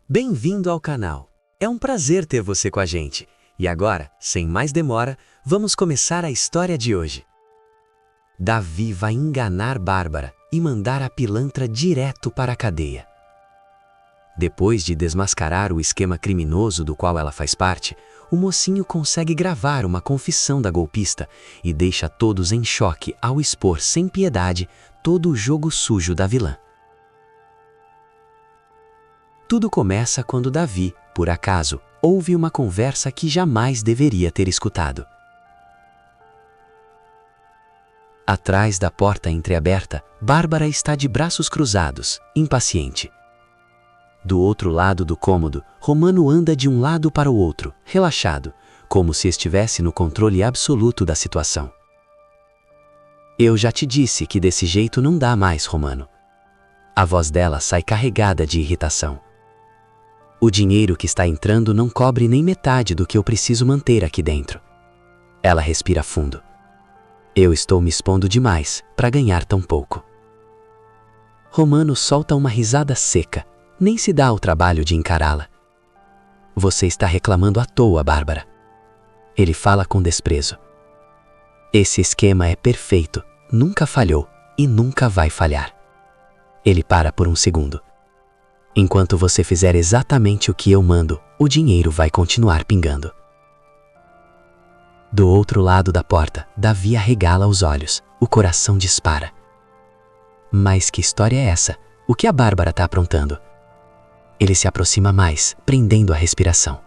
Bem-vindo ao canal. É um prazer ter você com a gente. E agora, sem mais demora, vamos começar a história de hoje. Davi vai enganar Bárbara e mandar a pilantra direto para a cadeia. Depois de desmascarar o esquema criminoso do qual ela faz parte, o mocinho consegue gravar uma confissão da golpista e deixa todos em choque ao expor sem piedade todo o jogo sujo da vilã. Tudo começa quando Davi, por acaso, ouve uma conversa que jamais deveria ter escutado. Atrás da porta entreaberta, Bárbara está de braços cruzados, impaciente. Do outro lado do cômodo, Romano anda de um lado para o outro, relaxado, como se estivesse no controle absoluto da situação. Eu já te disse que desse jeito não dá mais, Romano. A voz dela sai carregada de irritação. O dinheiro que está entrando não cobre nem metade do que eu preciso manter aqui dentro. Ela respira fundo. Eu estou me expondo demais para ganhar tão pouco. Romano solta uma risada seca, nem se dá o trabalho de encará-la. Você está reclamando à toa, Bárbara. Ele fala com desprezo. Esse esquema é perfeito, nunca falhou e nunca vai falhar. Ele para por um segundo. Enquanto você fizer exatamente o que eu mando, o dinheiro vai continuar pingando. Do outro lado da porta, Davi arregala os olhos, o coração dispara. Mas que história é essa? O que a Bárbara está aprontando? Ele se aproxima mais, prendendo a respiração.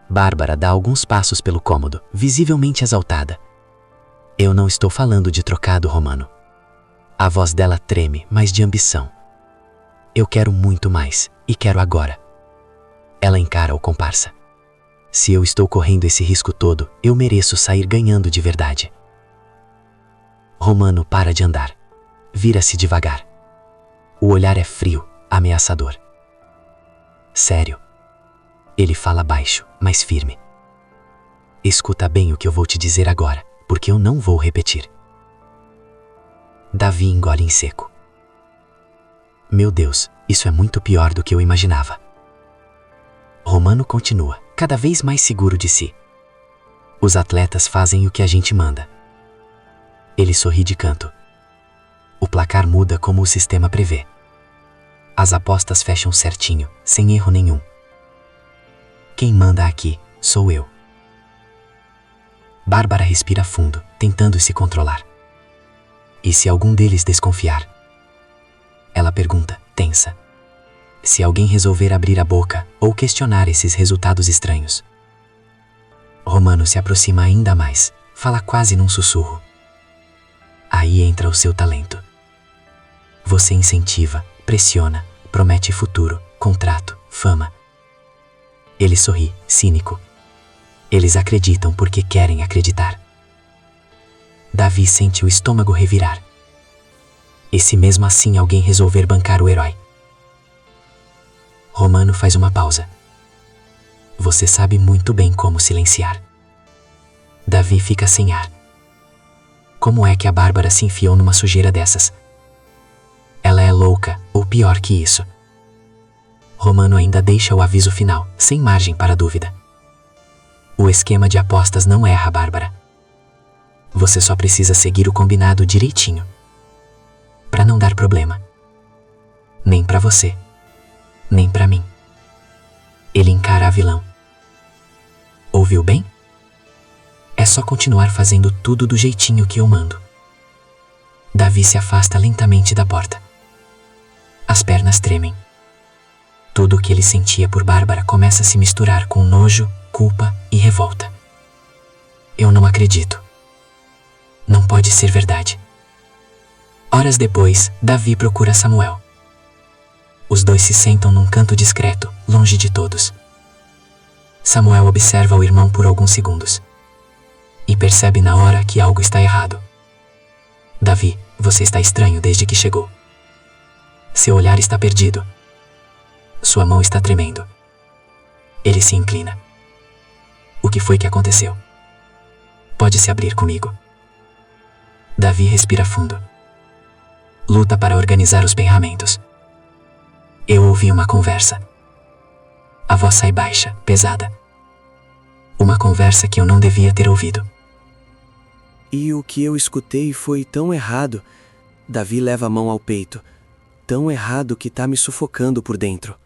Bárbara dá alguns passos pelo cômodo, visivelmente exaltada. Eu não estou falando de trocado, Romano. A voz dela treme, mas de ambição. Eu quero muito mais, e quero agora. Ela encara o comparsa. Se eu estou correndo esse risco todo, eu mereço sair ganhando de verdade. Romano para de andar. Vira-se devagar. O olhar é frio, ameaçador. Sério. Ele fala baixo, mas firme. Escuta bem o que eu vou te dizer agora, porque eu não vou repetir. Davi engole em seco. Meu Deus, isso é muito pior do que eu imaginava. Romano continua, cada vez mais seguro de si. Os atletas fazem o que a gente manda. Ele sorri de canto. O placar muda como o sistema prevê. As apostas fecham certinho, sem erro nenhum. Quem manda aqui sou eu. Bárbara respira fundo, tentando se controlar. E se algum deles desconfiar? Ela pergunta, tensa. Se alguém resolver abrir a boca ou questionar esses resultados estranhos. Romano se aproxima ainda mais, fala quase num sussurro. Aí entra o seu talento. Você incentiva, pressiona, promete futuro, contrato, fama. Ele sorri, cínico. Eles acreditam porque querem acreditar. Davi sente o estômago revirar. E se mesmo assim alguém resolver bancar o herói? Romano faz uma pausa. Você sabe muito bem como silenciar. Davi fica sem ar. Como é que a Bárbara se enfiou numa sujeira dessas? Ela é louca, ou pior que isso. Romano ainda deixa o aviso final, sem margem para dúvida. O esquema de apostas não erra, Bárbara. Você só precisa seguir o combinado direitinho. Para não dar problema. Nem para você. Nem para mim. Ele encara a vilão. Ouviu bem? É só continuar fazendo tudo do jeitinho que eu mando. Davi se afasta lentamente da porta. As pernas tremem. Tudo o que ele sentia por Bárbara começa a se misturar com nojo, culpa e revolta. Eu não acredito. Não pode ser verdade. Horas depois, Davi procura Samuel. Os dois se sentam num canto discreto, longe de todos. Samuel observa o irmão por alguns segundos. E percebe na hora que algo está errado. Davi, você está estranho desde que chegou. Seu olhar está perdido. Sua mão está tremendo. Ele se inclina. O que foi que aconteceu? Pode se abrir comigo. Davi respira fundo. Luta para organizar os pensamentos. Eu ouvi uma conversa. A voz sai baixa, pesada. Uma conversa que eu não devia ter ouvido. E o que eu escutei foi tão errado. Davi leva a mão ao peito. Tão errado que tá me sufocando por dentro.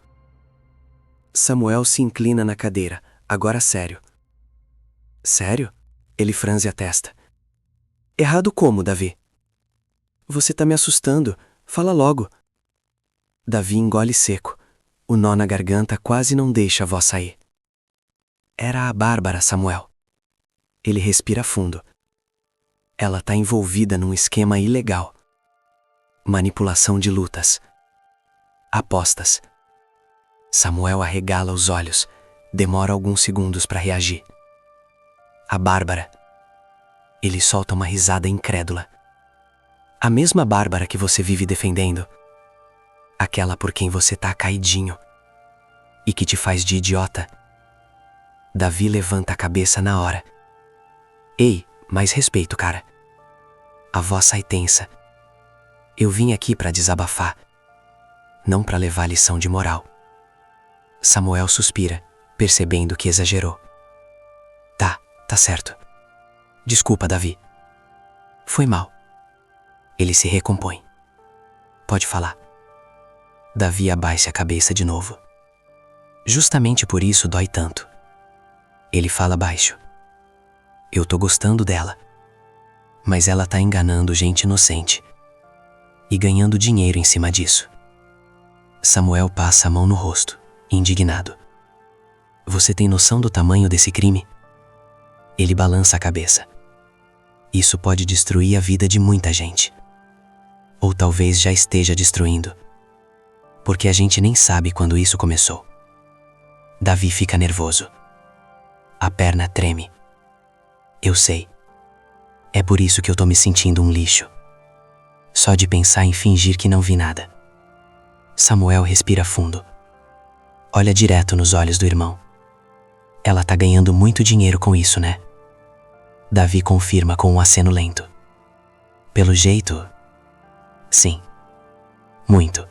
Samuel se inclina na cadeira, agora sério. Sério? Ele franze a testa. Errado como, Davi? Você tá me assustando. Fala logo. Davi engole seco. O nó na garganta quase não deixa a voz sair. Era a Bárbara, Samuel. Ele respira fundo. Ela tá envolvida num esquema ilegal. Manipulação de lutas. Apostas. Samuel arregala os olhos. Demora alguns segundos para reagir. A Bárbara. Ele solta uma risada incrédula. A mesma Bárbara que você vive defendendo. Aquela por quem você tá caidinho. E que te faz de idiota. Davi levanta a cabeça na hora. Ei, mais respeito, cara. A voz sai tensa. Eu vim aqui para desabafar. Não para levar lição de moral. Samuel suspira, percebendo que exagerou. Tá certo. Desculpa, Davi. Foi mal. Ele se recompõe. Pode falar. Davi abaixa a cabeça de novo. Justamente por isso dói tanto. Ele fala baixo. Eu tô gostando dela. Mas ela tá enganando gente inocente. E ganhando dinheiro em cima disso. Samuel passa a mão no rosto, indignado. Você tem noção do tamanho desse crime? Ele balança a cabeça. Isso pode destruir a vida de muita gente. Ou talvez já esteja destruindo. Porque a gente nem sabe quando isso começou. Davi fica nervoso. A perna treme. Eu sei. É por isso que eu tô me sentindo um lixo. Só de pensar em fingir que não vi nada. Samuel respira fundo. Olha direto nos olhos do irmão. Ela tá ganhando muito dinheiro com isso, né? Davi confirma com um aceno lento. Pelo jeito... Sim. Muito.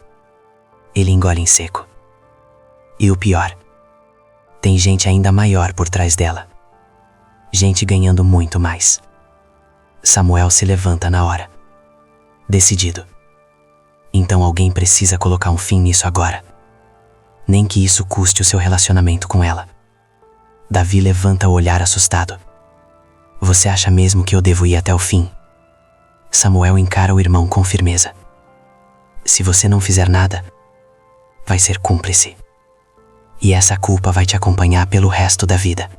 Ele engole em seco. E o pior... Tem gente ainda maior por trás dela. Gente ganhando muito mais. Samuel se levanta na hora. Decidido. Então alguém precisa colocar um fim nisso agora. Nem que isso custe o seu relacionamento com ela. Davi levanta o olhar assustado. Você acha mesmo que eu devo ir até o fim? Samuel encara o irmão com firmeza. Se você não fizer nada, vai ser cúmplice. E essa culpa vai te acompanhar pelo resto da vida.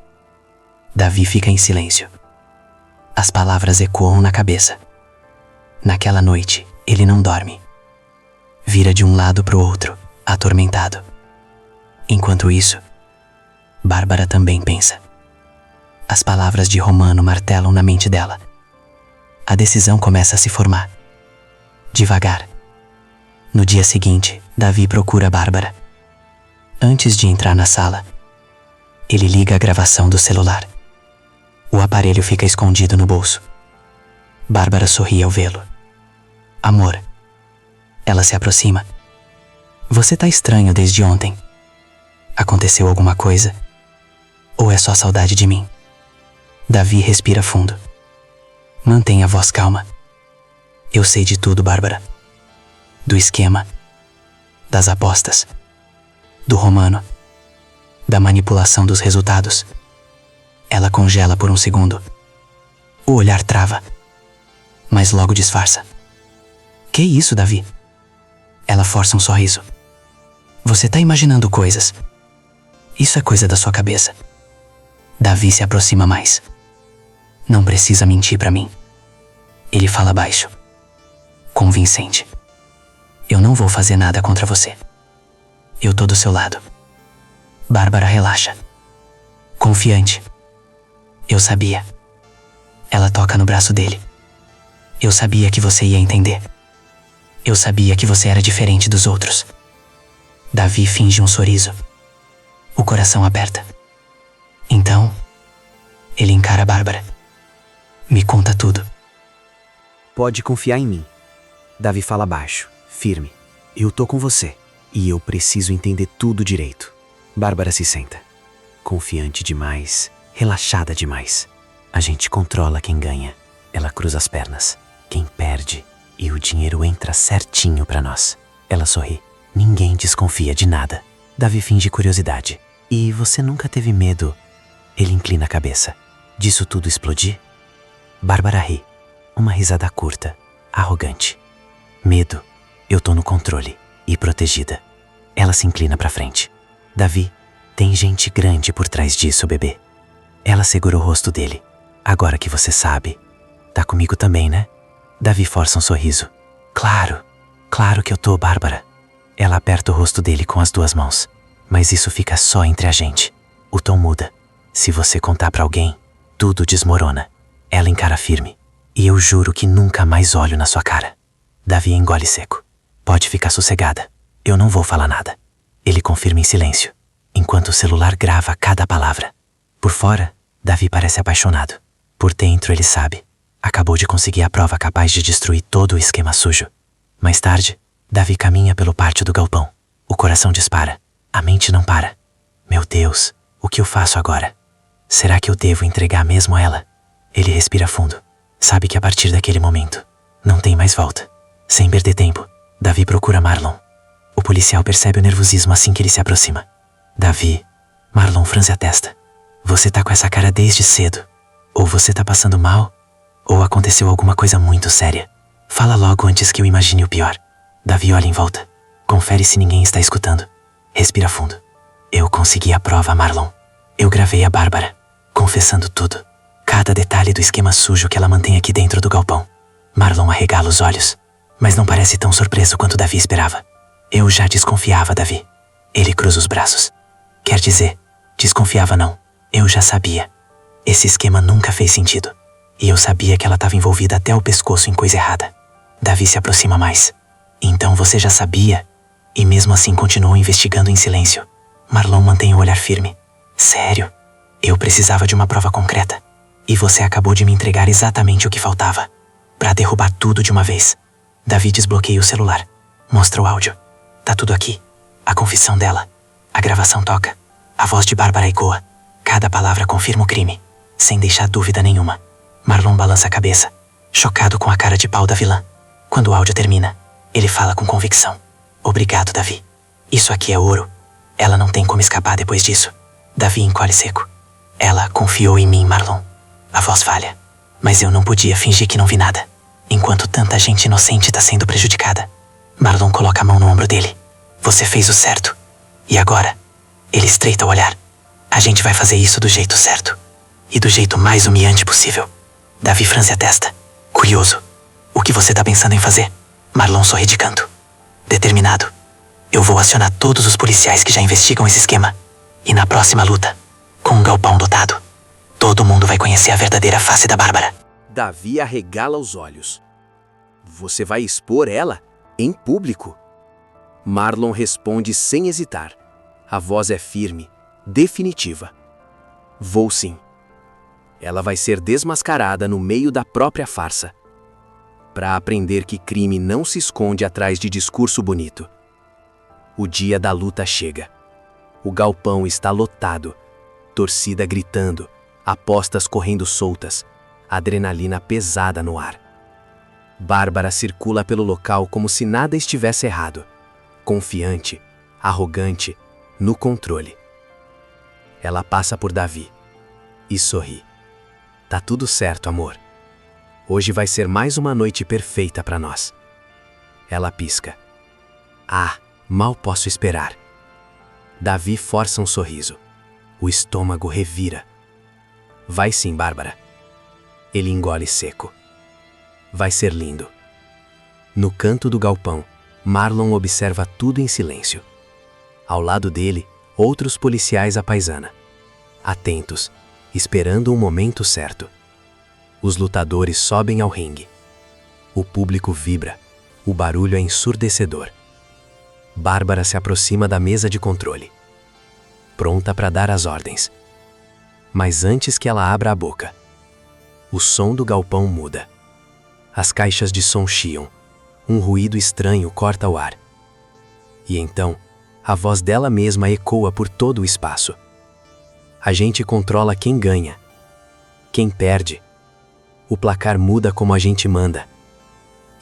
Davi fica em silêncio. As palavras ecoam na cabeça. Naquela noite, ele não dorme. Vira de um lado pro outro, atormentado. Enquanto isso, Bárbara também pensa. As palavras de Romano martelam na mente dela. A decisão começa a se formar. Devagar. No dia seguinte, Davi procura Bárbara. Antes de entrar na sala, ele liga a gravação do celular. O aparelho fica escondido no bolso. Bárbara sorri ao vê-lo. Amor. Ela se aproxima. Você tá estranho desde ontem. Aconteceu alguma coisa? Ou é só saudade de mim? Davi respira fundo. Mantenha a voz calma. Eu sei de tudo, Bárbara. Do esquema. Das apostas. Do Romano. Da manipulação dos resultados. Ela congela por um segundo. O olhar trava. Mas logo disfarça. Que isso, Davi? Ela força um sorriso. Você tá imaginando coisas. Isso é coisa da sua cabeça. Davi se aproxima mais. Não precisa mentir pra mim. Ele fala baixo. Convincente. Eu não vou fazer nada contra você. Eu tô do seu lado. Bárbara relaxa. Confiante. Eu sabia. Ela toca no braço dele. Eu sabia que você ia entender. Eu sabia que você era diferente dos outros. Davi finge um sorriso. O coração aperta. Então, ele encara Bárbara. Me conta tudo. Pode confiar em mim. Davi fala baixo, firme. Eu tô com você. E eu preciso entender tudo direito. Bárbara se senta. Confiante demais, relaxada demais. A gente controla quem ganha. Ela cruza as pernas. Quem perde. E o dinheiro entra certinho pra nós. Ela sorri. Ninguém desconfia de nada. Davi finge curiosidade. E você nunca teve medo? Ele inclina a cabeça. Disso tudo explodir? Bárbara ri. Uma risada curta, arrogante. Medo. Eu tô no controle e protegida. Ela se inclina pra frente. Davi, tem gente grande por trás disso, bebê. Ela segura o rosto dele. Agora que você sabe, tá comigo também, né? Davi força um sorriso. Claro que eu tô, Bárbara. Ela aperta o rosto dele com as duas mãos. Mas isso fica só entre a gente. O tom muda. Se você contar pra alguém, tudo desmorona. Ela encara firme. E eu juro que nunca mais olho na sua cara. Davi engole seco. Pode ficar sossegada. Eu não vou falar nada. Ele confirma em silêncio, enquanto o celular grava cada palavra. Por fora, Davi parece apaixonado. Por dentro ele sabe. Acabou de conseguir a prova capaz de destruir todo o esquema sujo. Mais tarde, Davi caminha pelo pátio do galpão. O coração dispara. A mente não para. Meu Deus, o que eu faço agora? Será que eu devo entregar mesmo ela? Ele respira fundo. Sabe que a partir daquele momento, não tem mais volta. Sem perder tempo, Davi procura Marlon. O policial percebe o nervosismo assim que ele se aproxima. Davi, Marlon franze a testa. Você tá com essa cara desde cedo. Ou você tá passando mal, ou aconteceu alguma coisa muito séria. Fala logo antes que eu imagine o pior. Davi olha em volta. Confere se ninguém está escutando. Respira fundo. Eu consegui a prova, Marlon. Eu gravei a Bárbara, confessando tudo. Cada detalhe do esquema sujo que ela mantém aqui dentro do galpão. Marlon arregala os olhos, mas não parece tão surpreso quanto Davi esperava. Eu já desconfiava, Davi. Ele cruza os braços. Quer dizer, desconfiava não. Eu já sabia. Esse esquema nunca fez sentido. E eu sabia que ela estava envolvida até o pescoço em coisa errada. Davi se aproxima mais. Então você já sabia? E mesmo assim continuou investigando em silêncio. Marlon mantém o olhar firme. Sério? Eu precisava de uma prova concreta. E você acabou de me entregar exatamente o que faltava. Pra derrubar tudo de uma vez. Davi desbloqueia o celular. Mostra o áudio. Tá tudo aqui. A confissão dela. A gravação toca. A voz de Bárbara ecoa. Cada palavra confirma o crime, sem deixar dúvida nenhuma. Marlon balança a cabeça, chocado com a cara de pau da vilã. Quando o áudio termina, ele fala com convicção. Obrigado, Davi. Isso aqui é ouro. Ela não tem como escapar depois disso. Davi encolhe seco. Ela confiou em mim, Marlon. A voz falha. Mas eu não podia fingir que não vi nada, enquanto tanta gente inocente está sendo prejudicada. Marlon coloca a mão no ombro dele. Você fez o certo. E agora? Ele estreita o olhar. A gente vai fazer isso do jeito certo. E do jeito mais humilhante possível. Davi franze a testa. Curioso. O que você tá pensando em fazer? Marlon sorri de canto. Determinado. Eu vou acionar todos os policiais que já investigam esse esquema. E na próxima luta, com um galpão dotado, todo mundo vai conhecer a verdadeira face da Bárbara. Davi arregala os olhos. Você vai expor ela? Em público? Marlon responde sem hesitar. A voz é firme, definitiva. Vou sim. Ela vai ser desmascarada no meio da própria farsa. Para aprender que crime não se esconde atrás de discurso bonito. O dia da luta chega. O galpão está lotado. Torcida gritando, apostas correndo soltas, adrenalina pesada no ar. Bárbara circula pelo local como se nada estivesse errado. Confiante, arrogante, no controle. Ela passa por Davi e sorri. Tá tudo certo, amor. Hoje vai ser mais uma noite perfeita para nós. Ela pisca. Ah, mal posso esperar. Davi força um sorriso. O estômago revira. Vai sim, Bárbara. Ele engole seco. Vai ser lindo. No canto do galpão, Marlon observa tudo em silêncio. Ao lado dele, outros policiais à paisana. Atentos, esperando o momento certo. Os lutadores sobem ao ringue. O público vibra. O barulho é ensurdecedor. Bárbara se aproxima da mesa de controle, pronta para dar as ordens. Mas antes que ela abra a boca, o som do galpão muda. As caixas de som chiam. Um ruído estranho corta o ar. E então, A voz dela mesma ecoa por todo o espaço. A gente controla quem ganha. Quem perde. O placar muda como a gente manda.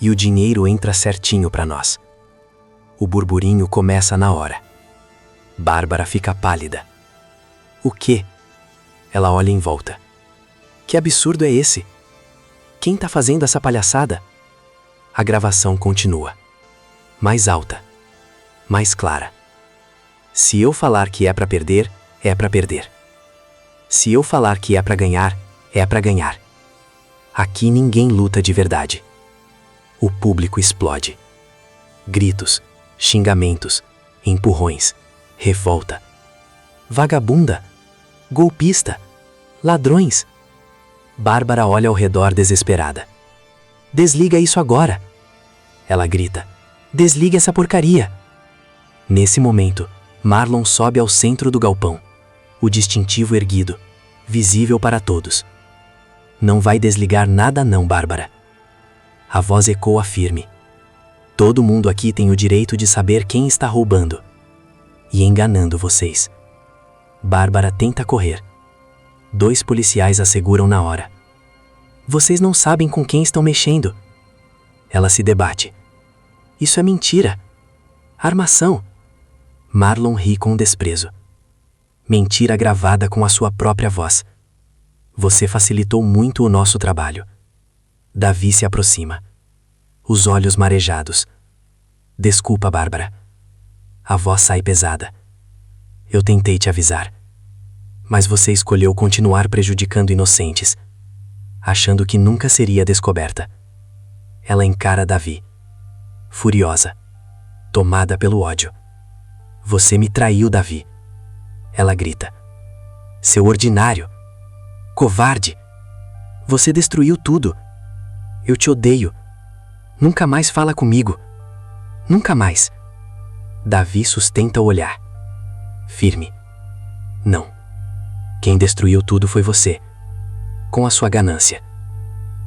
E o dinheiro entra certinho para nós. O burburinho começa na hora. Bárbara fica pálida. O quê? Ela olha em volta. Que absurdo é esse? Quem tá fazendo essa palhaçada? A gravação continua. Mais alta. Mais clara. Se eu falar que é pra perder, é pra perder. Se eu falar que é pra ganhar, é pra ganhar. Aqui ninguém luta de verdade. O público explode. Gritos, xingamentos, empurrões, revolta. Vagabunda, golpista, ladrões. Bárbara olha ao redor desesperada. Desliga isso agora. Ela grita. Desliga essa porcaria. Nesse momento, Marlon sobe ao centro do galpão, o distintivo erguido, visível para todos. Não vai desligar nada não, Bárbara. A voz ecoa firme. Todo mundo aqui tem o direito de saber quem está roubando e enganando vocês. Bárbara tenta correr. 2 policiais a seguram na hora. Vocês não sabem com quem estão mexendo. Ela se debate. Isso é mentira. Armação. Marlon ri com desprezo. Mentira gravada com a sua própria voz. Você facilitou muito o nosso trabalho. Davi se aproxima. Os olhos marejados. Desculpa, Bárbara. A voz sai pesada. Eu tentei te avisar. Mas você escolheu continuar prejudicando inocentes, achando que nunca seria descoberta. Ela encara Davi. Furiosa. Tomada pelo ódio. Você me traiu, Davi. Ela grita. Seu ordinário. Covarde. Você destruiu tudo. Eu te odeio. Nunca mais fala comigo. Nunca mais. Davi sustenta o olhar. Firme. Não. Quem destruiu tudo foi você. Com a sua ganância.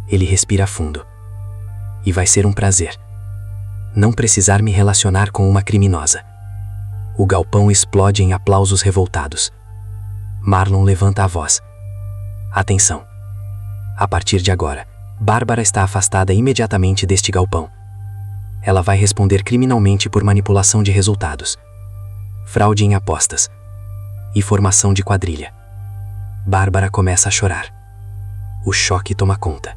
Ele respira fundo. E vai ser um prazer. Não precisar me relacionar com uma criminosa. O galpão explode em aplausos revoltados. Marlon levanta a voz. Atenção. A partir de agora, Bárbara está afastada imediatamente deste galpão. Ela vai responder criminalmente por manipulação de resultados, fraude em apostas e formação de quadrilha. Bárbara começa a chorar. O choque toma conta.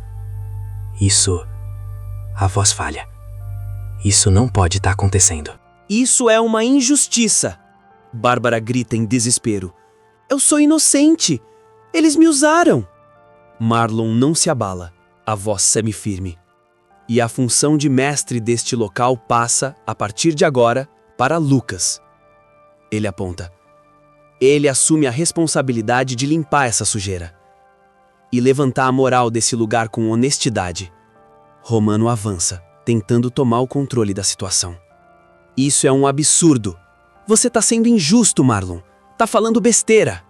Isso... A voz falha. Isso não pode estar acontecendo. Isso é uma injustiça! Bárbara grita em desespero. Eu sou inocente! Eles me usaram! Marlon não se abala, a voz semifirme. E a função de mestre deste local passa, a partir de agora, para Lucas. Ele aponta. Ele assume a responsabilidade de limpar essa sujeira e levantar a moral desse lugar com honestidade. Romano avança, tentando tomar o controle da situação. Isso é um absurdo. Você tá sendo injusto, Marlon. Tá falando besteira.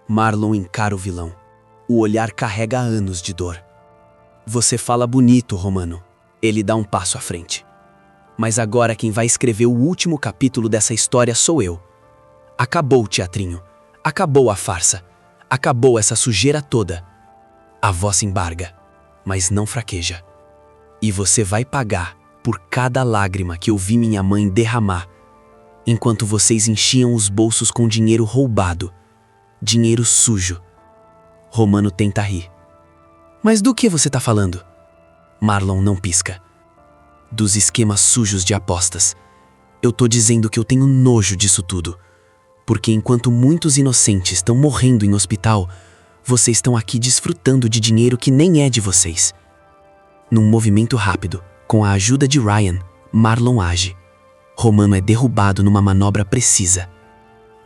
Marlon encara o vilão. O olhar carrega anos de dor. Você fala bonito, Romano. Ele dá um passo à frente. Mas agora quem vai escrever o último capítulo dessa história sou eu. Acabou o teatrinho. Acabou a farsa. Acabou essa sujeira toda. A voz se embarga, mas não fraqueja. E você vai pagar por cada lágrima que eu vi minha mãe derramar, enquanto vocês enchiam os bolsos com dinheiro roubado, dinheiro sujo. Romano tenta rir. Mas do que você tá falando? Marlon não pisca. Dos esquemas sujos de apostas. Eu tô dizendo que eu tenho nojo disso tudo. Porque enquanto muitos inocentes estão morrendo em hospital, vocês estão aqui desfrutando de dinheiro que nem é de vocês. Num movimento rápido, com a ajuda de Ryan, Marlon age. Romano é derrubado numa manobra precisa.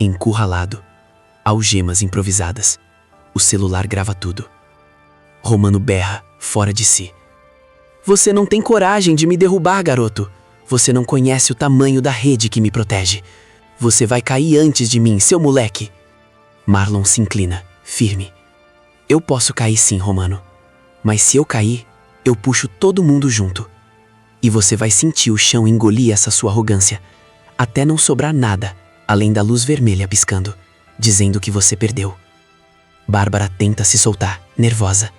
Encurralado. Algemas improvisadas. O celular grava tudo. Romano berra, fora de si. Você não tem coragem de me derrubar, garoto. Você não conhece o tamanho da rede que me protege. Você vai cair antes de mim, seu moleque. Marlon se inclina, firme. Eu posso cair sim, Romano. Mas se eu cair, eu puxo todo mundo junto. E você vai sentir o chão engolir essa sua arrogância. até não sobrar nada, além da luz vermelha piscando, dizendo que você perdeu. Bárbara tenta se soltar, nervosa.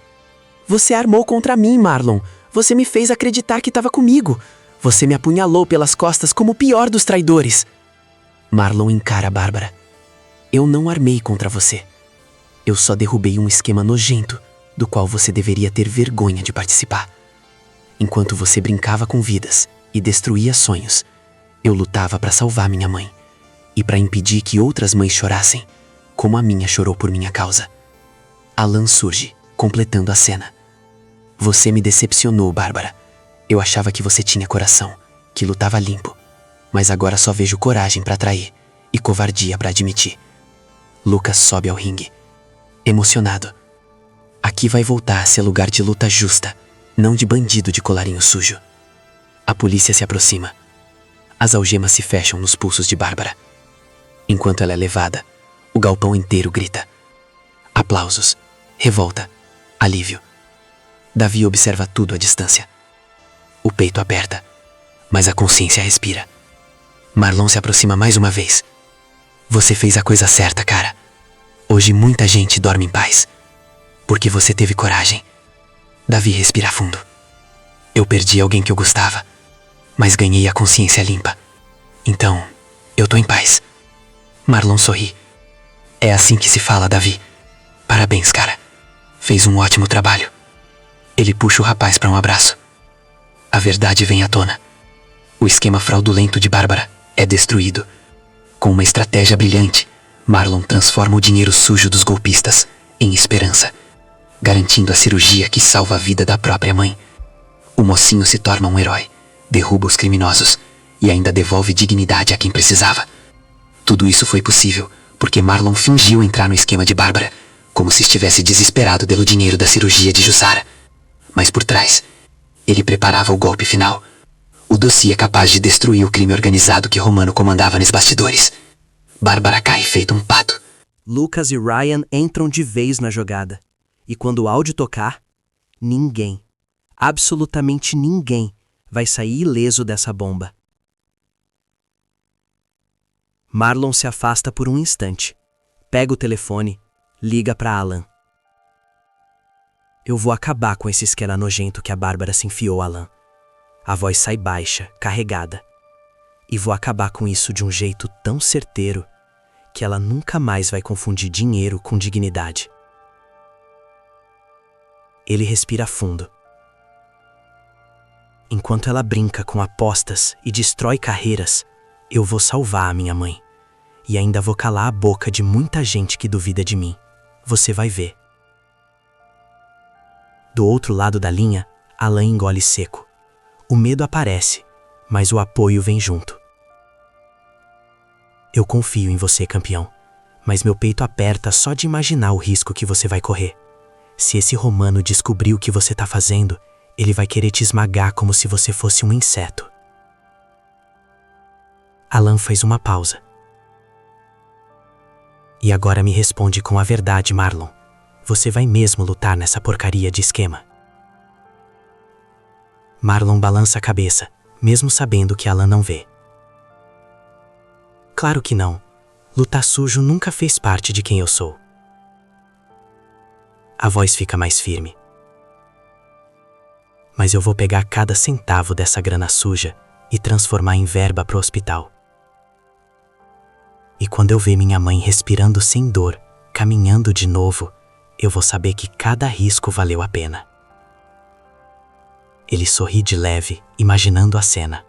Você armou contra mim, Marlon. Você me fez acreditar que estava comigo. Você me apunhalou pelas costas como o pior dos traidores. Marlon encara Bárbara. Eu não armei contra você. Eu só derrubei um esquema nojento, do qual você deveria ter vergonha de participar. Enquanto você brincava com vidas e destruía sonhos, eu lutava para salvar minha mãe e para impedir que outras mães chorassem, como a minha chorou por minha causa. Alan surge, completando a cena. Você me decepcionou, Bárbara. Eu achava que você tinha coração, que lutava limpo, mas agora só vejo coragem para trair e covardia para admitir. Lucas sobe ao ringue, emocionado. Aqui vai voltar a ser lugar de luta justa, não de bandido de colarinho sujo. A polícia se aproxima. As algemas se fecham nos pulsos de Bárbara. Enquanto ela é levada, o galpão inteiro grita. Aplausos, revolta, alívio. Davi observa tudo à distância. O peito aperta, mas a consciência respira. Marlon se aproxima mais uma vez. Você fez a coisa certa, cara. Hoje muita gente dorme em paz, porque você teve coragem. Davi respira fundo. Eu perdi alguém que eu gostava, mas ganhei a consciência limpa. Então, eu tô em paz. Marlon sorri. É assim que se fala, Davi. Parabéns, cara. Fez um ótimo trabalho. Ele puxa o rapaz para um abraço. A verdade vem à tona. O esquema fraudulento de Bárbara é destruído. Com uma estratégia brilhante, Marlon transforma o dinheiro sujo dos golpistas em esperança, garantindo a cirurgia que salva a vida da própria mãe. O mocinho se torna um herói, derruba os criminosos e ainda devolve dignidade a quem precisava. Tudo isso foi possível porque Marlon fingiu entrar no esquema de Bárbara, como se estivesse desesperado pelo dinheiro da cirurgia de Jussara. Mas por trás, ele preparava o golpe final, o dossiê capaz de destruir o crime organizado que Romano comandava nos bastidores. Bárbara cai feito um pato. Lucas e Ryan entram de vez na jogada. E quando o áudio tocar, ninguém, absolutamente ninguém, vai sair ileso dessa bomba. Marlon se afasta por um instante, pega o telefone, liga para Alan. Eu vou acabar com esse esquema nojento que a Bárbara se enfiou, Alan. A voz sai baixa, carregada. E vou acabar com isso de um jeito tão certeiro que ela nunca mais vai confundir dinheiro com dignidade. Ele respira fundo. Enquanto ela brinca com apostas e destrói carreiras, eu vou salvar a minha mãe. E ainda vou calar a boca de muita gente que duvida de mim. Você vai ver. Do outro lado da linha, Alan engole seco. O medo aparece, mas o apoio vem junto. Eu confio em você, campeão, mas meu peito aperta só de imaginar o risco que você vai correr. Se esse Romano descobrir o que você tá fazendo, ele vai querer te esmagar como se você fosse um inseto. Alan faz uma pausa. E agora me responde com a verdade, Marlon. Você vai mesmo lutar nessa porcaria de esquema? Marlon balança a cabeça, mesmo sabendo que Alan não vê. Claro que não. Lutar sujo nunca fez parte de quem eu sou. A voz fica mais firme. Mas eu vou pegar cada centavo dessa grana suja e transformar em verba pro hospital. E quando eu ver minha mãe respirando sem dor, caminhando de novo, eu vou saber que cada risco valeu a pena. Ele sorri de leve, imaginando a cena.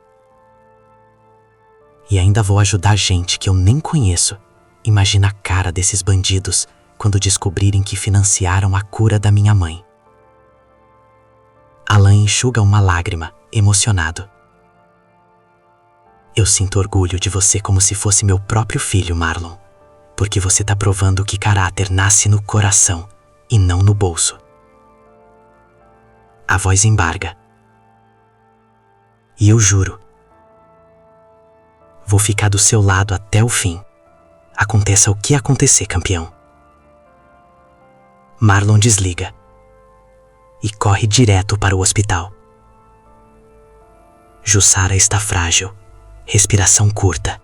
E ainda vou ajudar gente que eu nem conheço. Imagina a cara desses bandidos quando descobrirem que financiaram a cura da minha mãe. Alan enxuga uma lágrima, emocionado. Eu sinto orgulho de você como se fosse meu próprio filho, Marlon, porque você tá provando que caráter nasce no coração e não no bolso. A voz embarga. E eu juro, vou ficar do seu lado até o fim. Aconteça o que acontecer, campeão. Marlon desliga e corre direto para o hospital. Jussara está frágil respiração curta.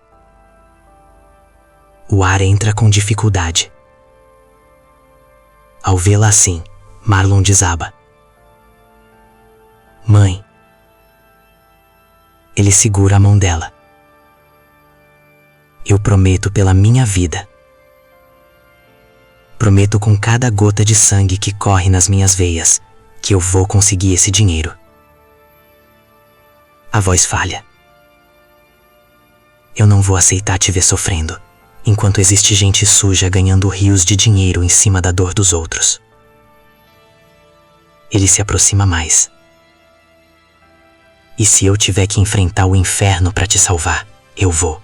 O ar entra com dificuldade. Ao vê-la assim, Marlon desaba. Mãe. Ele segura a mão dela. Eu prometo pela minha vida. Prometo com cada gota de sangue que corre nas minhas veias que eu vou conseguir esse dinheiro. A voz falha. Eu não vou aceitar te ver sofrendo, enquanto existe gente suja ganhando rios de dinheiro em cima da dor dos outros. Ele se aproxima mais. E se eu tiver que enfrentar o inferno para te salvar, eu vou,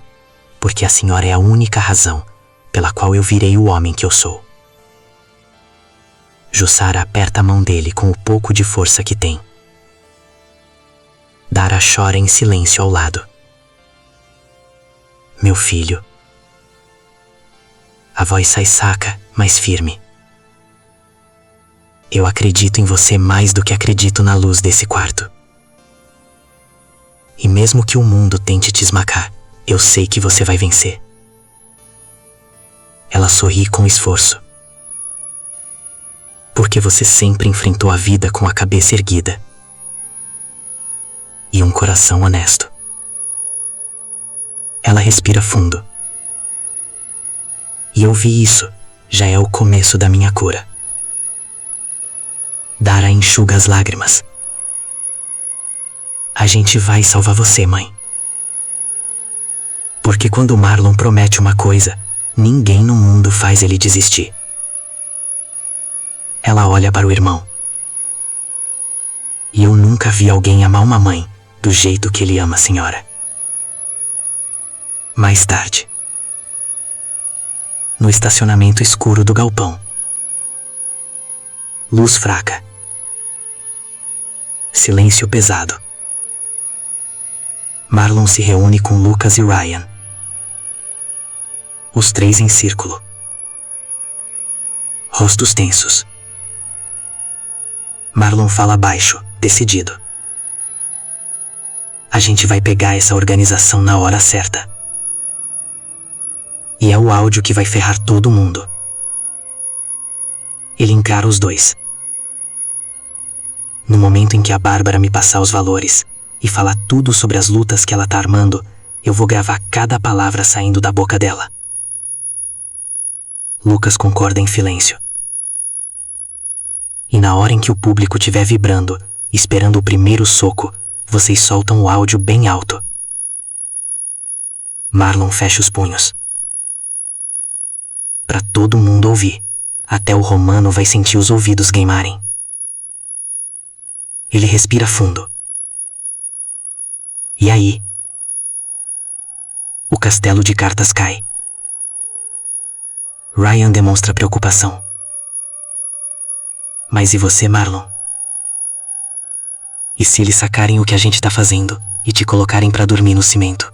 porque a senhora é a única razão pela qual eu virei o homem que eu sou. Jussara aperta a mão dele com o pouco de força que tem. Dara chora em silêncio ao lado. Meu filho. A voz sai saca, mas firme. Eu acredito em você mais do que acredito na luz desse quarto. E mesmo que o mundo tente te esmagar, eu sei que você vai vencer. Ela sorri com esforço. Porque você sempre enfrentou a vida com a cabeça erguida. E um coração honesto. Ela respira fundo. E eu vi isso, já é o começo da minha cura. Dara enxuga as lágrimas. A gente vai salvar você, mãe. Porque quando Marlon promete uma coisa, ninguém no mundo faz ele desistir. Ela olha para o irmão. E eu nunca vi alguém amar uma mãe do jeito que ele ama a senhora. Mais tarde. No estacionamento escuro do galpão. Luz fraca. Silêncio pesado. Marlon se reúne com Lucas e Ryan. Os três em círculo. Rostos tensos. Marlon fala baixo, decidido. A gente vai pegar essa organização na hora certa. E é o áudio que vai ferrar todo mundo. Ele encara os dois. No momento em que a Bárbara me passar os valores e falar tudo sobre as lutas que ela tá armando, eu vou gravar cada palavra saindo da boca dela. Lucas concorda em silêncio. E na hora em que o público estiver vibrando, esperando o primeiro soco, vocês soltam o áudio bem alto. Marlon fecha os punhos. Pra todo mundo ouvir. Até o Romano vai sentir os ouvidos queimarem. Ele respira fundo. E aí? O castelo de cartas cai. Ryan demonstra preocupação. Mas e você, Marlon? E se eles sacarem o que a gente tá fazendo e te colocarem pra dormir no cimento?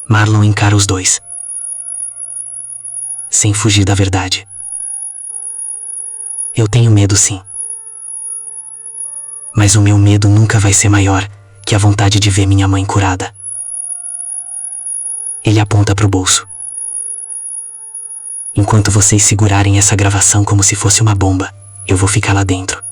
Marlon encara os dois. Sem fugir da verdade. Eu tenho medo, sim. Mas o meu medo nunca vai ser maior que a vontade de ver minha mãe curada. Ele aponta pro bolso. Enquanto vocês segurarem essa gravação como se fosse uma bomba, eu vou ficar lá dentro.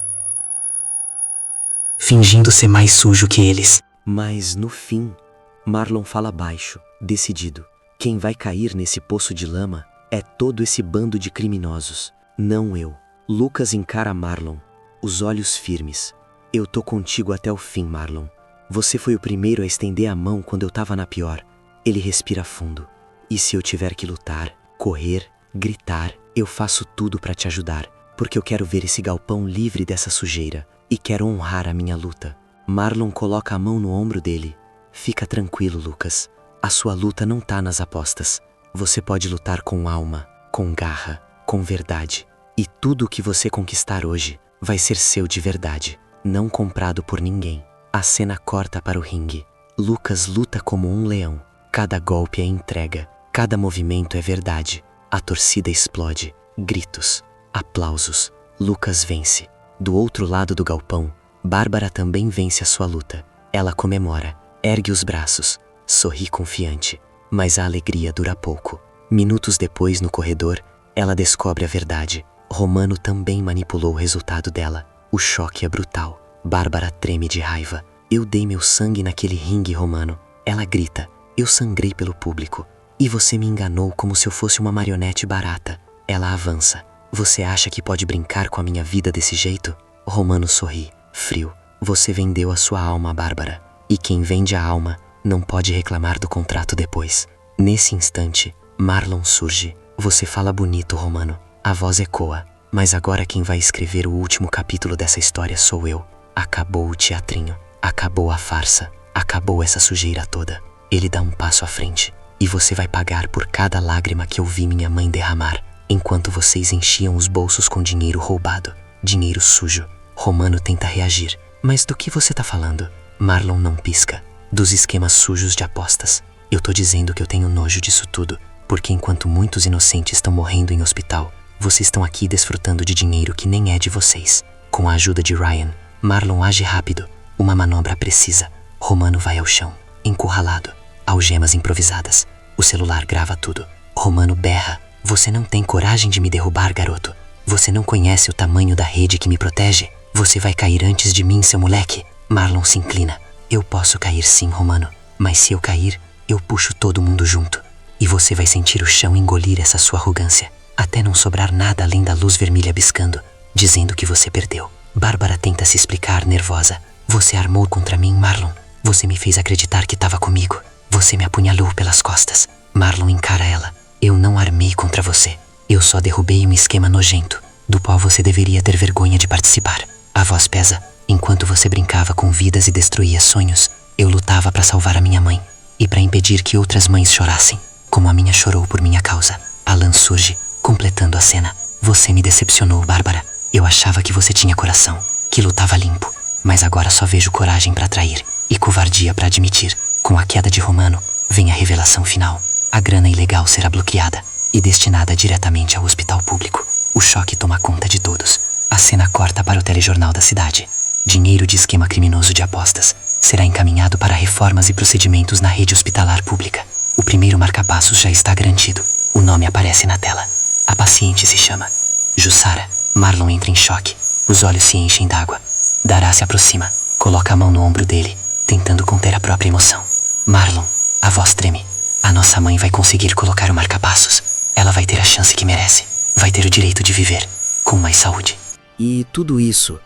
Fingindo ser mais sujo que eles. Mas no fim, Marlon fala baixo, decidido. Quem vai cair nesse poço de lama é todo esse bando de criminosos, não eu. Lucas encara Marlon, os olhos firmes. Eu tô contigo até o fim, Marlon. Você foi o primeiro a estender a mão quando eu tava na pior. Ele respira fundo. E se eu tiver que lutar, correr, gritar, eu faço tudo pra te ajudar, porque eu quero ver esse galpão livre dessa sujeira e quero honrar a minha luta. Marlon coloca a mão no ombro dele. Fica tranquilo, Lucas. A sua luta não tá nas apostas. Você pode lutar com alma, com garra, com verdade. E tudo o que você conquistar hoje vai ser seu de verdade, não comprado por ninguém. A cena corta para o ringue. Lucas luta como um leão. Cada golpe é entrega, cada movimento é verdade. A torcida explode, gritos, aplausos. Lucas vence. Do outro lado do galpão, Bárbara também vence a sua luta. Ela comemora. Ergue os braços, sorri confiante, mas a alegria dura pouco. Minutos depois, no corredor, ela descobre a verdade. Romano também manipulou o resultado dela. O choque é brutal. Bárbara treme de raiva. Eu dei meu sangue naquele ringue, Romano. Ela grita. Eu sangrei pelo público. E você me enganou como se eu fosse uma marionete barata. Ela avança. Você acha que pode brincar com a minha vida desse jeito? Romano sorri, frio. Você vendeu a sua alma, Bárbara. E quem vende a alma não pode reclamar do contrato depois. Nesse instante, Marlon surge. Você fala bonito, Romano. A voz ecoa. Mas agora quem vai escrever o último capítulo dessa história sou eu. Acabou o teatrinho. Acabou a farsa. Acabou essa sujeira toda. Ele dá um passo à frente. E você vai pagar por cada lágrima que eu vi minha mãe derramar, enquanto vocês enchiam os bolsos com dinheiro roubado. Dinheiro sujo. Romano tenta reagir. Mas do que você tá falando? Marlon não pisca. Dos esquemas sujos de apostas. Eu tô dizendo que eu tenho nojo disso tudo, porque enquanto muitos inocentes estão morrendo em hospital, vocês estão aqui desfrutando de dinheiro que nem é de vocês. Com a ajuda de Ryan, Marlon age rápido. Uma manobra precisa. Romano vai ao chão, encurralado. Algemas improvisadas. O celular grava tudo. Romano berra. Você não tem coragem de me derrubar, garoto. Você não conhece o tamanho da rede que me protege. Você vai cair antes de mim, seu moleque. Marlon se inclina. Eu posso cair sim, Romano. Mas se eu cair, eu puxo todo mundo junto. E você vai sentir o chão engolir essa sua arrogância. Até não sobrar nada além da luz vermelha piscando, dizendo que você perdeu. Bárbara tenta se explicar, nervosa. Você armou contra mim, Marlon. Você me fez acreditar que estava comigo. Você me apunhalou pelas costas. Marlon encara ela. Eu não armei contra você. Eu só derrubei um esquema nojento, do qual você deveria ter vergonha de participar. A voz pesa. Enquanto você brincava com vidas e destruía sonhos, eu lutava para salvar a minha mãe e para impedir que outras mães chorassem, como a minha chorou por minha causa. Alan surge, completando a cena. Você me decepcionou, Bárbara. Eu achava que você tinha coração, que lutava limpo, mas agora só vejo coragem para trair e covardia para admitir. Com a queda de Romano, vem a revelação final. A grana ilegal será bloqueada e destinada diretamente ao hospital público. O choque toma conta de todos. A cena corta para o telejornal da cidade. Dinheiro de esquema criminoso de apostas será encaminhado para reformas e procedimentos na rede hospitalar pública. O primeiro marca-passos já está garantido. O nome aparece na tela. A paciente se chama Jussara. Marlon entra em choque. Os olhos se enchem d'água. Dará se aproxima. Coloca a mão no ombro dele, tentando conter a própria emoção. Marlon, a voz treme. A nossa mãe vai conseguir colocar o marca-passos. Ela vai ter a chance que merece. Vai ter o direito de viver, com mais saúde. E tudo isso,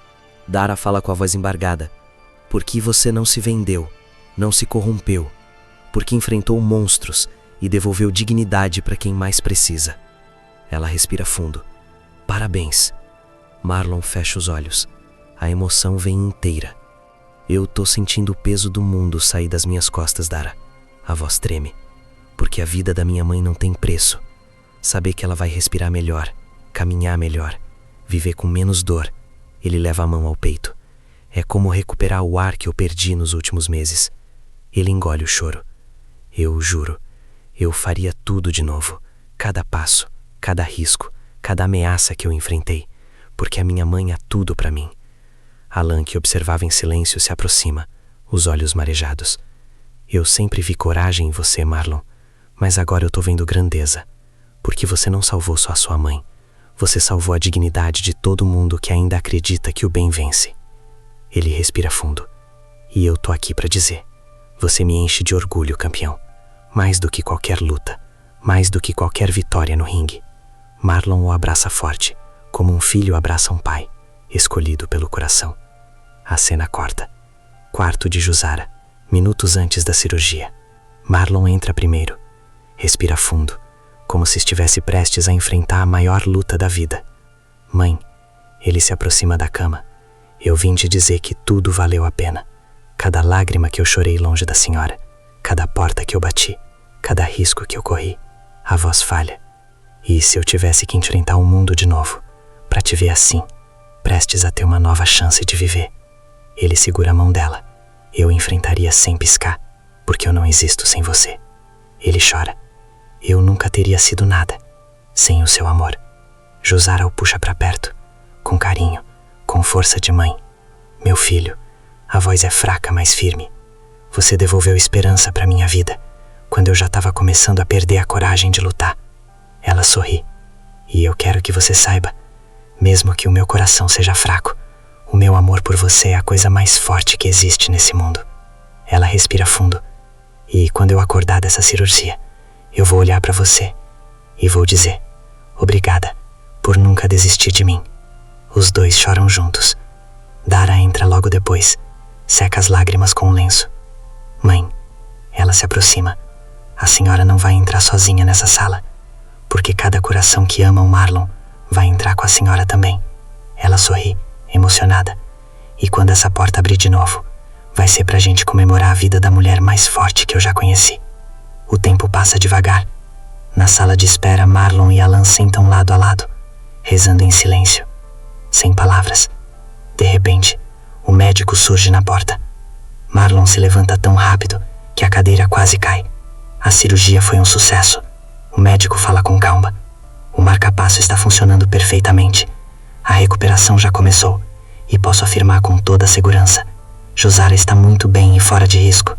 Dara fala com a voz embargada, porque você não se vendeu, não se corrompeu, porque enfrentou monstros e devolveu dignidade para quem mais precisa. Ela respira fundo. Parabéns. Marlon fecha os olhos. A emoção vem inteira. Eu tô sentindo o peso do mundo sair das minhas costas, Dara. A voz treme, porque a vida da minha mãe não tem preço. Saber que ela vai respirar melhor, caminhar melhor, viver com menos dor. Ele leva a mão ao peito. É como recuperar o ar que eu perdi nos últimos meses. Ele engole o choro. Eu juro, eu faria tudo de novo. Cada passo, cada risco, cada ameaça que eu enfrentei, porque a minha mãe é tudo para mim. Alan, que observava em silêncio, se aproxima, os olhos marejados. Eu sempre vi coragem em você, Marlon, mas agora eu tô vendo grandeza, porque você não salvou só a sua mãe. Você salvou a dignidade de todo mundo que ainda acredita que o bem vence. Ele respira fundo. E eu tô aqui para dizer, você me enche de orgulho, campeão. Mais do que qualquer luta, mais do que qualquer vitória no ringue. Marlon o abraça forte, como um filho abraça um pai, escolhido pelo coração. A cena corta. Quarto de Jussara, minutos antes da cirurgia. Marlon entra primeiro. Respira fundo, como se estivesse prestes a enfrentar a maior luta da vida. Mãe, ele se aproxima da cama. Eu vim te dizer que tudo valeu a pena. Cada lágrima que eu chorei longe da senhora, cada porta que eu bati, cada risco que eu corri. A voz falha. E se eu tivesse que enfrentar o mundo de novo, para te ver assim, prestes a ter uma nova chance de viver? Ele segura a mão dela. Eu enfrentaria sem piscar, porque eu não existo sem você. Ele chora. Eu nunca teria sido nada sem o seu amor. Jussara o puxa para perto, com carinho, com força de mãe. Meu filho, a voz é fraca, mas firme. Você devolveu esperança para minha vida, quando eu já estava começando a perder a coragem de lutar. Ela sorri. E eu quero que você saiba, mesmo que o meu coração seja fraco, o meu amor por você é a coisa mais forte que existe nesse mundo. Ela respira fundo. E quando eu acordar dessa cirurgia, eu vou olhar para você e vou dizer: obrigada por nunca desistir de mim. Os dois choram juntos. Dara entra logo depois, seca as lágrimas com um lenço. Mãe, ela se aproxima. A senhora não vai entrar sozinha nessa sala, porque cada coração que ama o Marlon vai entrar com a senhora também. Ela sorri, emocionada. E quando essa porta abrir de novo, vai ser pra gente comemorar a vida da mulher mais forte que eu já conheci. O tempo passa devagar. Na sala de espera, Marlon e Alan sentam lado a lado, rezando em silêncio, sem palavras. De repente, o médico surge na porta. Marlon se levanta tão rápido que a cadeira quase cai. A cirurgia foi um sucesso. O médico fala com calma. O marca-passo está funcionando perfeitamente. A recuperação já começou e posso afirmar com toda a segurança: Josara está muito bem e fora de risco.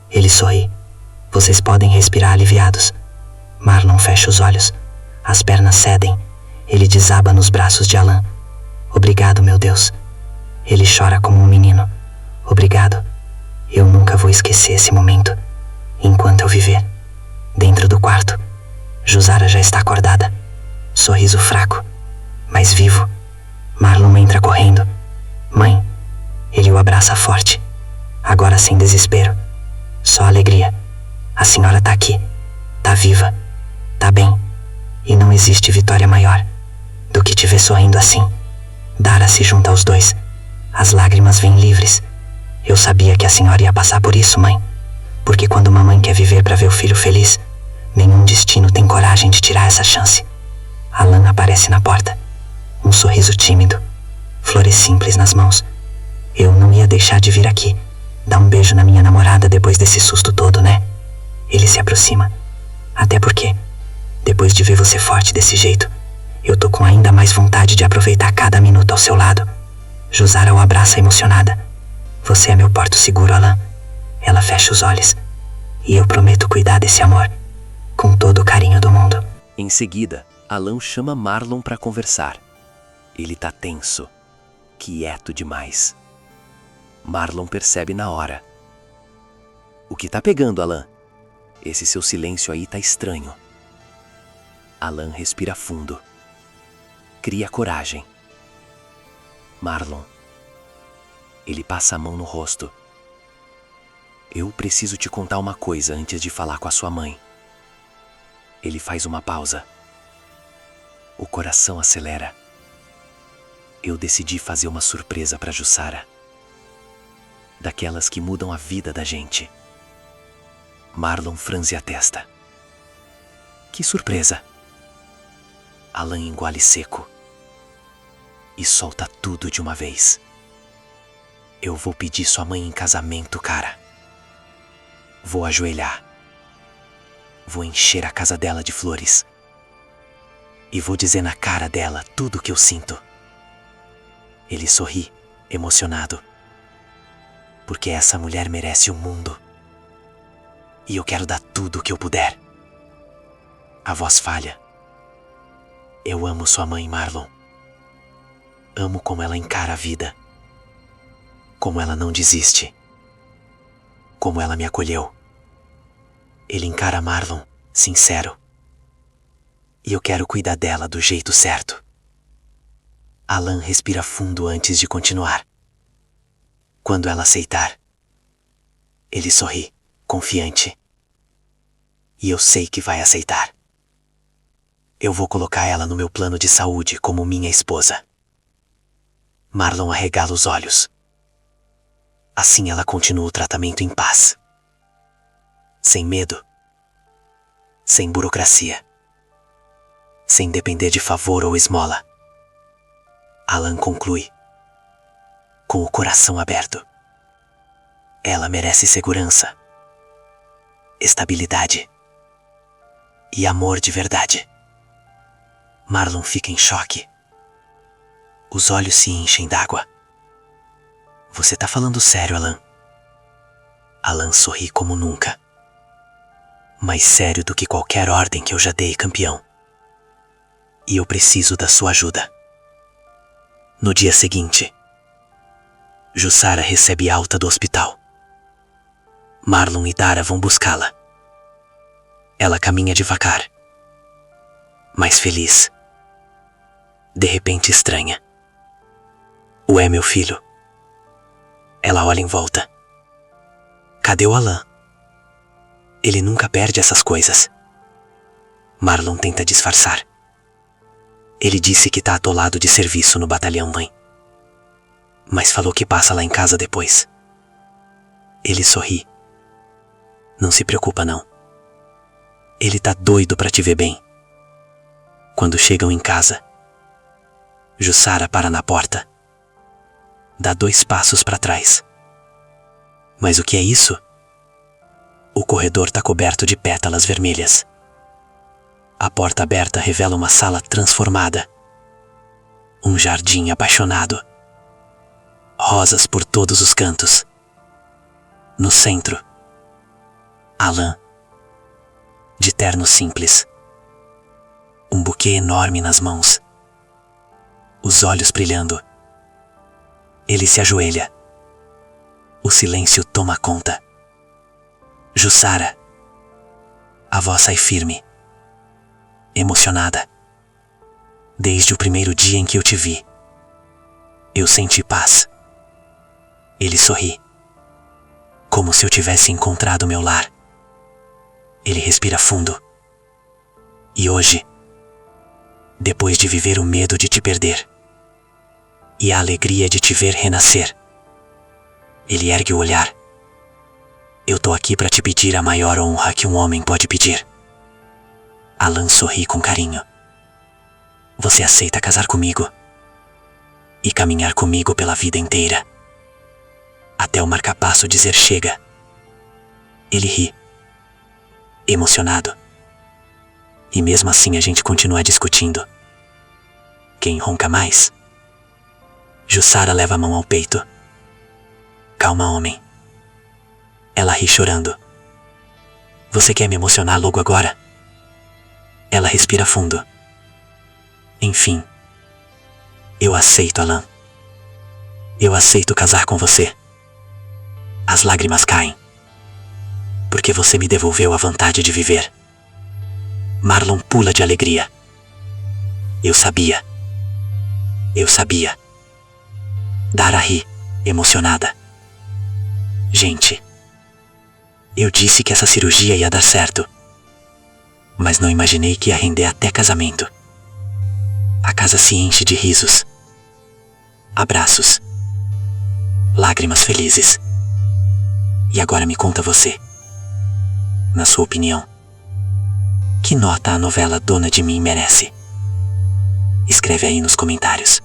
Ele sorri. Vocês podem respirar aliviados. Marlon fecha os olhos. As pernas cedem. Ele desaba nos braços de Alan. Obrigado, meu Deus. Ele chora como um menino. Obrigado. Eu nunca vou esquecer esse momento, enquanto eu viver. Dentro do quarto, Josara já está acordada. Sorriso fraco, mas vivo. Marlon entra correndo. Mãe. Ele o abraça forte. Agora sem desespero. Só alegria. A senhora tá aqui. Tá viva. Tá bem. E não existe vitória maior do que te ver sorrindo assim. Dara se junta aos dois. As lágrimas vêm livres. Eu sabia que a senhora ia passar por isso, mãe. Porque quando uma mãe quer viver para ver o filho feliz, nenhum destino tem coragem de tirar essa chance. Alan aparece na porta. Um sorriso tímido. Flores simples nas mãos. Eu não ia deixar de vir aqui dar um beijo na minha namorada depois desse susto todo, né? Ele se aproxima. Até porque, depois de ver você forte desse jeito, eu tô com ainda mais vontade de aproveitar cada minuto ao seu lado. Josara o abraça emocionada. Você é meu porto seguro, Alan. Ela fecha os olhos. E eu prometo cuidar desse amor com todo o carinho do mundo. Em seguida, Alan chama Marlon para conversar. Ele tá tenso, quieto demais. Marlon percebe na hora. O que tá pegando, Alan? Esse seu silêncio aí tá estranho. Alan respira fundo. Cria coragem. Marlon. Ele passa a mão no rosto. Eu preciso te contar uma coisa antes de falar com a sua mãe. Ele faz uma pausa. O coração acelera. Eu decidi fazer uma surpresa para Jussara. Daquelas que mudam a vida da gente. Marlon franze a testa. Que surpresa! Alan engole seco. E solta tudo de uma vez. Eu vou pedir sua mãe em casamento, cara. Vou ajoelhar. Vou encher a casa dela de flores. E vou dizer na cara dela tudo o que eu sinto. Ele sorri, emocionado. Porque essa mulher merece o mundo. E eu quero dar tudo o que eu puder. A voz falha. Eu amo sua mãe, Marlon. Amo como ela encara a vida. Como ela não desiste. Como ela me acolheu. Ele encara Marlon, sincero. E eu quero cuidar dela do jeito certo. Alan respira fundo antes de continuar. Quando ela aceitar, ele sorri, confiante. E eu sei que vai aceitar. Eu vou colocar ela no meu plano de saúde como minha esposa. Marlon arregala os olhos. Assim ela continua o tratamento em paz. Sem medo. Sem burocracia. Sem depender de favor ou esmola. Alan conclui. Com o coração aberto. Ela merece segurança. Estabilidade. E amor de verdade. Marlon fica em choque. Os olhos se enchem d'água. Você tá falando sério, Alan? Alan sorri como nunca. Mais sério do que qualquer ordem que eu já dei, campeão. E eu preciso da sua ajuda. No dia seguinte, Jussara recebe alta do hospital. Marlon e Dara vão buscá-la. Ela caminha devagar, mas feliz. De repente estranha. "Ué, meu filho?" Ela olha em volta. Cadê o Alan? Ele nunca perde essas coisas. Marlon tenta disfarçar. Ele disse que tá atolado de serviço no batalhão, mãe. Mas falou que passa lá em casa depois. Ele sorri. Não se preocupa, não. Ele tá doido pra te ver bem. Quando chegam em casa, Jussara para na porta. Dá 2 passos para trás. Mas o que é isso? O corredor tá coberto de pétalas vermelhas. A porta aberta revela uma sala transformada. Um jardim apaixonado. Rosas por todos os cantos. No centro, Alan, de terno simples. Um buquê enorme nas mãos. Os olhos brilhando. Ele se ajoelha. O silêncio toma conta. Jussara. A voz sai firme. Emocionada. Desde o primeiro dia em que eu te vi, eu senti paz. Ele sorri. Como se eu tivesse encontrado meu lar. Ele respira fundo. E hoje, depois de viver o medo de te perder e a alegria de te ver renascer, ele ergue o olhar. Eu tô aqui para te pedir a maior honra que um homem pode pedir. Alan sorri com carinho. Você aceita casar comigo e caminhar comigo pela vida inteira, até o marca-passo dizer chega. Ele ri, emocionado. E mesmo assim a gente continua discutindo. Quem ronca mais? Jussara leva a mão ao peito. Calma, homem. Ela ri chorando. Você quer me emocionar logo agora? Ela respira fundo. Enfim. Eu aceito, Alan. Eu aceito casar com você. As lágrimas caem. Porque você me devolveu a vontade de viver. Marlon pula de alegria. Eu sabia. Eu sabia. Dara ri, emocionada. Gente, eu disse que essa cirurgia ia dar certo. Mas não imaginei que ia render até casamento. A casa se enche de risos. Abraços. Lágrimas felizes. E agora me conta você. Na sua opinião, que nota a novela Dona de Mim merece? Escreve aí nos comentários.